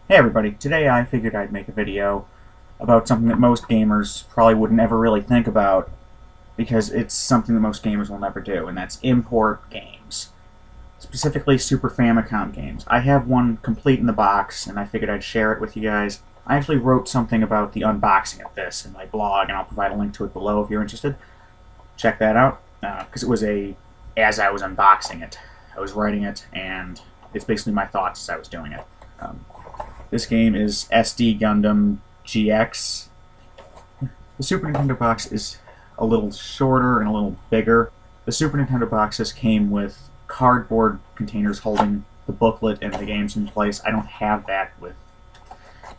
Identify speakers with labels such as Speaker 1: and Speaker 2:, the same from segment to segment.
Speaker 1: Hey everybody, today I figured I'd make a video about something that most gamers probably would never really think about because it's something that most gamers will never do, and that's import games. Specifically Super Famicom games. I have one complete in the box, and I figured I'd share it with you guys. I actually wrote something about the unboxing of this in my blog, and I'll provide a link to it below if you're interested. Check that out, because it was as I was unboxing it. I was writing it, and it's basically my thoughts as I was doing it. This game is SD Gundam GX. The Super Nintendo box is a little shorter and a little bigger. The Super Nintendo boxes came with cardboard containers holding the booklet and the games in place. I don't have that with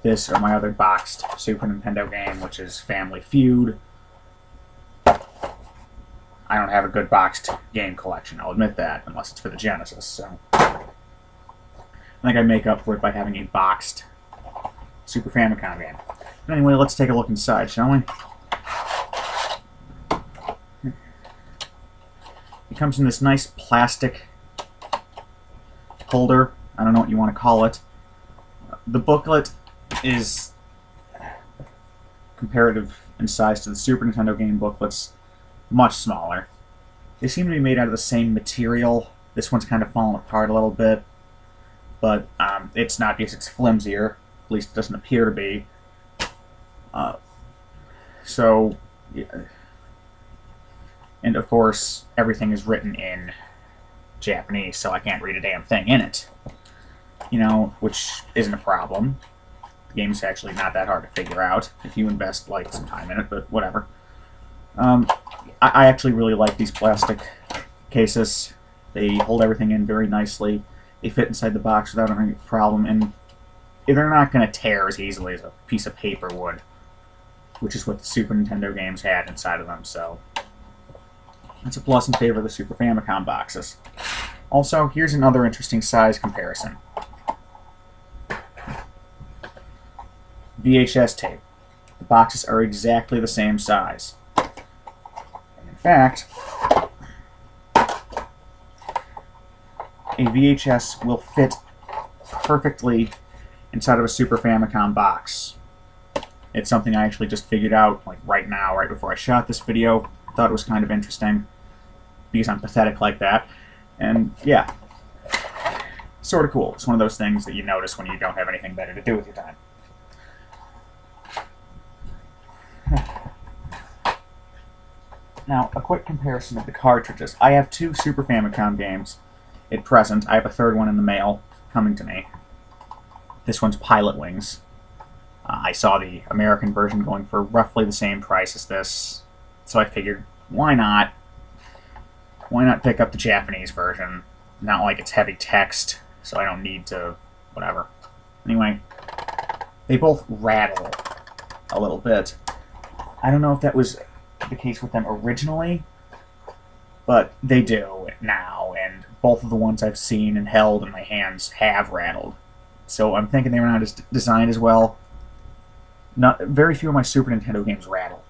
Speaker 1: this or my other boxed Super Nintendo game, which is Family Feud. I don't have a good boxed game collection, I'll admit that, unless it's for the Genesis, so I think I make up for it by having a boxed Super Famicom game. But anyway, let's take a look inside, shall we? It comes in this nice plastic holder. I don't know what you want to call it. The booklet is comparative in size to the Super Nintendo game booklets, much smaller. They seem to be made out of the same material. This one's kind of fallen apart a little bit, but it's not because it's flimsier. At least it doesn't appear to be. And of course, everything is written in Japanese, so I can't read a damn thing in it. You know, which isn't a problem. The game's actually not that hard to figure out if you invest, like, some time in it, but whatever. I actually really like these plastic cases. They hold everything in very nicely. They fit inside the box without any problem, and they're not going to tear as easily as a piece of paper would, which is what the Super Nintendo games had inside of them, so that's a plus in favor of the Super Famicom boxes. Also, here's another interesting size comparison. VHS tape. The boxes are exactly the same size. And in fact, a VHS will fit perfectly inside of a Super Famicom box. It's something I actually just figured out like right now, right before I shot this video. Thought it was kind of interesting because I'm pathetic like that. And yeah, sort of cool. It's one of those things that you notice when you don't have anything better to do with your time. Now, a quick comparison of the cartridges. I have two Super Famicom games at present. I have a third one in the mail coming to me. This one's Pilot Wings. I saw the American version going for roughly the same price as this, so I figured, why not? Why not pick up the Japanese version? Not like it's heavy text, so I don't need to, whatever. Anyway, they both rattle a little bit. I don't know if that was the case with them originally, but they do now, and both of the ones I've seen and held in my hands have rattled. So I'm thinking they were not designed as well. Very few of my Super Nintendo games rattle.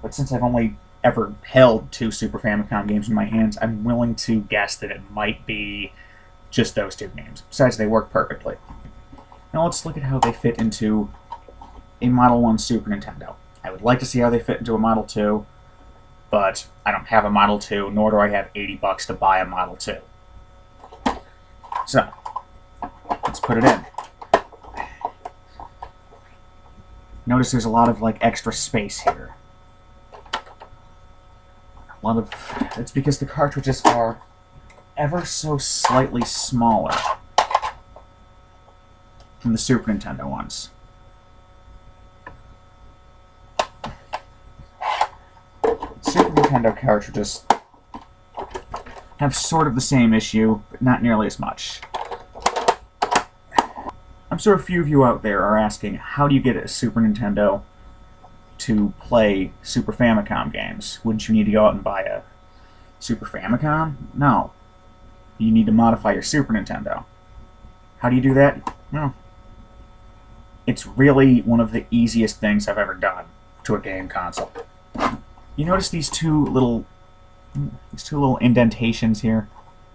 Speaker 1: But since I've only ever held two Super Famicom games in my hands, I'm willing to guess that it might be just those two games. Besides, they work perfectly. Now let's look at how they fit into a Model 1 Super Nintendo. I would like to see how they fit into a Model 2, but I don't have a Model 2, nor do I have $80 to buy a Model 2. So, let's put it in. Notice there's a lot of, like, extra space here. It's because the cartridges are ever so slightly smaller than the Super Nintendo ones. Super Nintendo cartridges have sort of the same issue, but not nearly as much. I'm sure a few of you out there are asking, how do you get a Super Nintendo to play Super Famicom games? Wouldn't you need to go out and buy a Super Famicom? No. You need to modify your Super Nintendo. How do you do that? Well, it's really one of the easiest things I've ever done to a game console. You notice these two little indentations here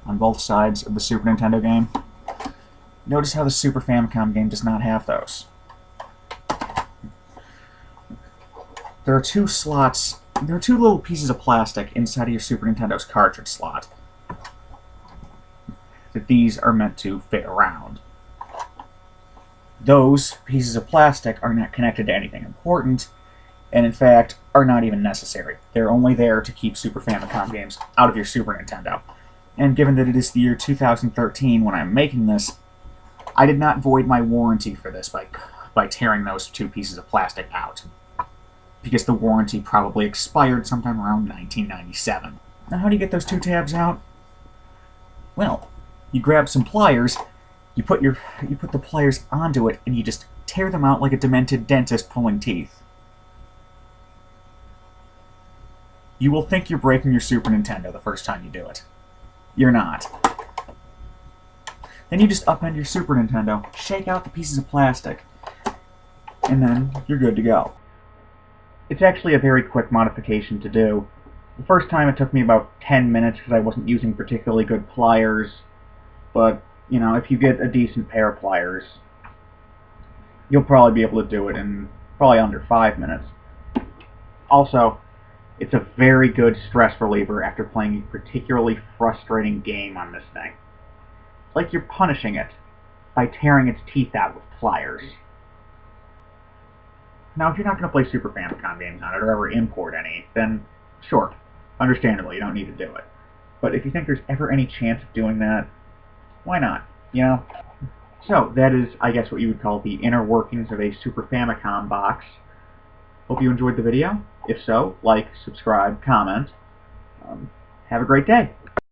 Speaker 1: on both sides of the Super Nintendo game? Notice how the Super Famicom game does not have those. There are two slots, there are two little pieces of plastic inside of your Super Nintendo's cartridge slot that these are meant to fit around. Those pieces of plastic are not connected to anything important, and in fact are not even necessary. They're only there to keep Super Famicom games out of your Super Nintendo. And given that it is the year 2013 when I'm making this, I did not void my warranty for this by tearing those two pieces of plastic out, because the warranty probably expired sometime around 1997. Now, how do you get those two tabs out? Well, you grab some pliers, you put the pliers onto it, and you just tear them out like a demented dentist pulling teeth. You will think you're breaking your Super Nintendo the first time you do it. You're not. Then you just upend your Super Nintendo, shake out the pieces of plastic, and then you're good to go. It's actually a very quick modification to do. The first time it took me about 10 minutes because I wasn't using particularly good pliers, but, you know, if you get a decent pair of pliers, you'll probably be able to do it in probably under 5 minutes. Also, it's a very good stress reliever after playing a particularly frustrating game on this thing. It's like you're punishing it by tearing its teeth out with pliers. Now, if you're not going to play Super Famicom games on it or ever import any, then sure, understandable, you don't need to do it. But if you think there's ever any chance of doing that, why not, you know? So, that is, I guess, what you would call the inner workings of a Super Famicom box. Hope you enjoyed the video. If so, like, subscribe, comment. Have a great day.